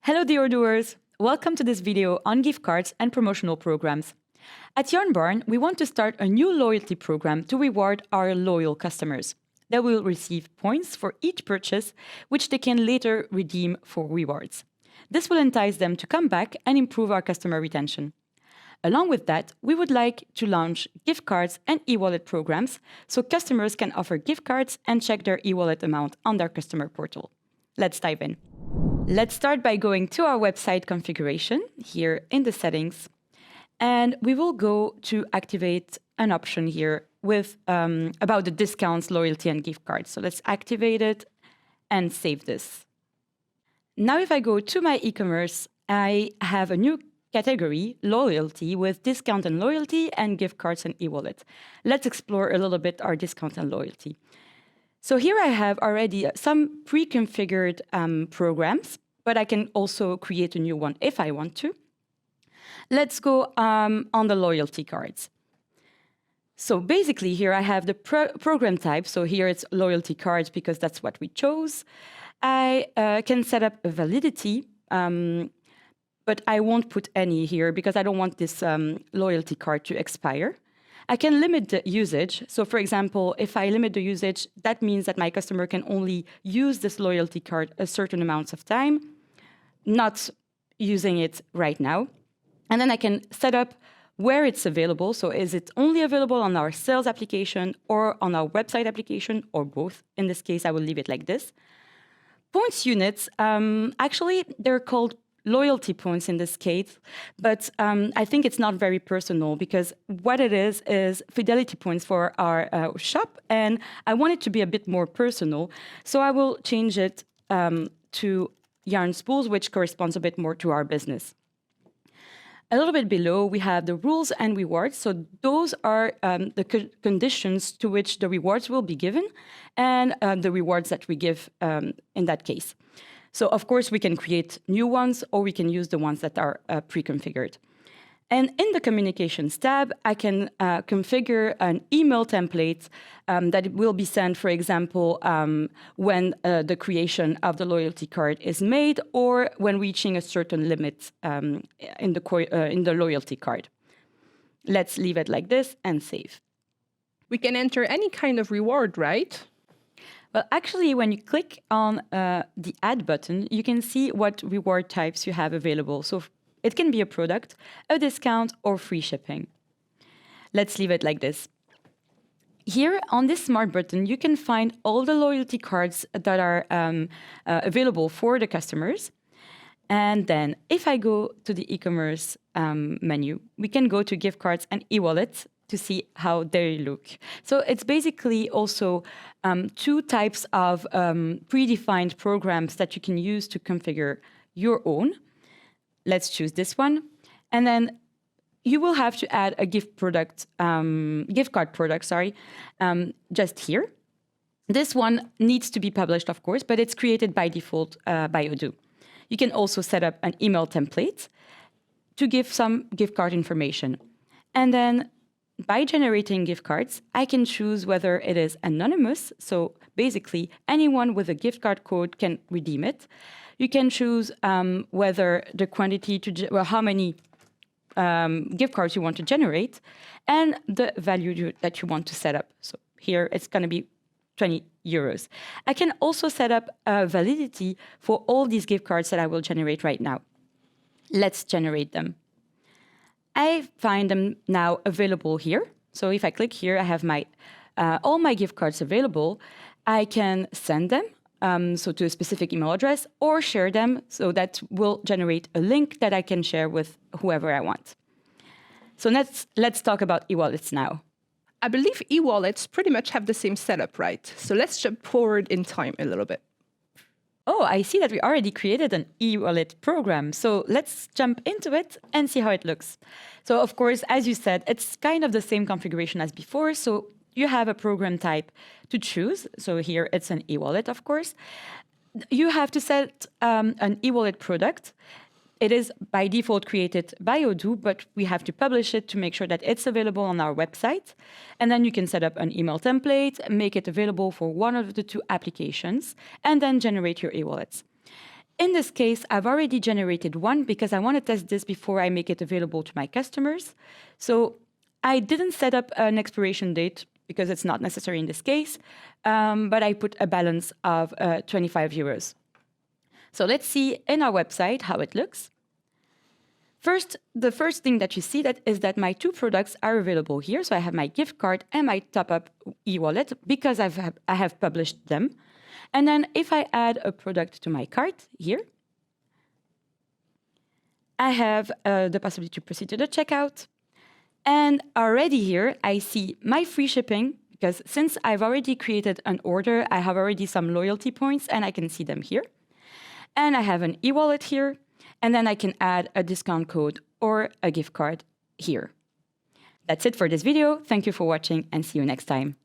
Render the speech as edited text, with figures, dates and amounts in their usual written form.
Hello dear doers! Welcome to this video on gift cards and promotional programs. At Yarn Barn, we want to start a new loyalty program to reward our loyal customers. They will receive points for each purchase, which they can later redeem for rewards. This will entice them to come back and improve our customer retention. Along with that, we would like to launch gift cards and e-wallet programs so customers can offer gift cards and check their e-wallet amount on their customer portal. Let's dive in. Let's start by going to our website configuration here in the settings, and we will go to activate an option here with about the discounts, loyalty, and gift cards. So let's activate it and save this. Now, if I go to my e-commerce, I have a new category, loyalty, with discount and loyalty and gift cards and e-wallet. Let's explore a little bit our discount and loyalty. So here I have already some pre-configured programs, but I can also create a new one if I want to. Let's go on the loyalty cards. So basically here I have the program type. So here it's loyalty cards because that's what we chose. I can set up a validity, but I won't put any here because I don't want this loyalty card to expire. I can limit the usage. So for example, if I limit the usage, that means that my customer can only use this loyalty card a certain amount of time, not using it right now. And then I can set up where it's available. So is it only available on our sales application or on our website application or both? In this case, I will leave it like this. Points units, actually, they're called loyalty points in this case, but I think it's not very personal because what it is fidelity points for our shop, and I want it to be a bit more personal. So I will change it to yarn spools, which corresponds a bit more to our business. A little bit below, we have the rules and rewards. So those are the conditions to which the rewards will be given and the rewards that we give in that case. So of course, we can create new ones or we can use the ones that are pre-configured. And in the communications tab, I can configure an email template that will be sent, for example, when the creation of the loyalty card is made or when reaching a certain limit in the loyalty card. Let's leave it like this and save. We can enter any kind of reward, right? Well, actually, when you click on the Add button, you can see what reward types you have available. So it can be a product, a discount, or free shipping. Let's leave it like this. Here on this Smart button, you can find all the loyalty cards that are available for the customers. And then if I go to the e-commerce menu, we can go to gift cards and e-wallets to see how they look. So it's basically also two types of predefined programs that you can use to configure your own. Let's choose this one. And then you will have to add a gift card product, just here. This one needs to be published, of course, but it's created by default by Odoo. You can also set up an email template to give some gift card information. And then by generating gift cards, I can choose whether it is anonymous. So basically, anyone with a gift card code can redeem it. You can choose whether the quantity how many gift cards you want to generate and the value that you want to set up. So here it's going to be 20 euros. I can also set up a validity for all these gift cards that I will generate right now. Let's generate them. I find them now available here. So if I click here, I have my all my gift cards available. I can send them so to a specific email address or share them, so that will generate a link that I can share with whoever I want. So let's talk about e-wallets now. I believe e-wallets pretty much have the same setup, right? So let's jump forward in time a little bit. Oh, I see that we already created an e-wallet program. So let's jump into it and see how it looks. So of course, as you said, it's kind of the same configuration as before. So you have a program type to choose. So here it's an e-wallet, of course. You have to set an e-wallet product. It is by default created by Odoo, but we have to publish it to make sure that it's available on our website. And then you can set up an email template, make it available for one of the two applications, and then generate your e-wallets. In this case, I've already generated one because I want to test this before I make it available to my customers. So I didn't set up an expiration date because it's not necessary in this case, but I put a balance of 25 euros. So let's see in our website how it looks. First, the first thing that you see is that my two products are available here. So I have my gift card and my top-up e-wallet because I have published them. And then if I add a product to my cart here, I have the possibility to proceed to the checkout. And already here, I see my free shipping, because since I've already created an order, I have already some loyalty points, and I can see them here. And I have an e-wallet here, and then I can add a discount code or a gift card here. That's it for this video. Thank you for watching, and see you next time.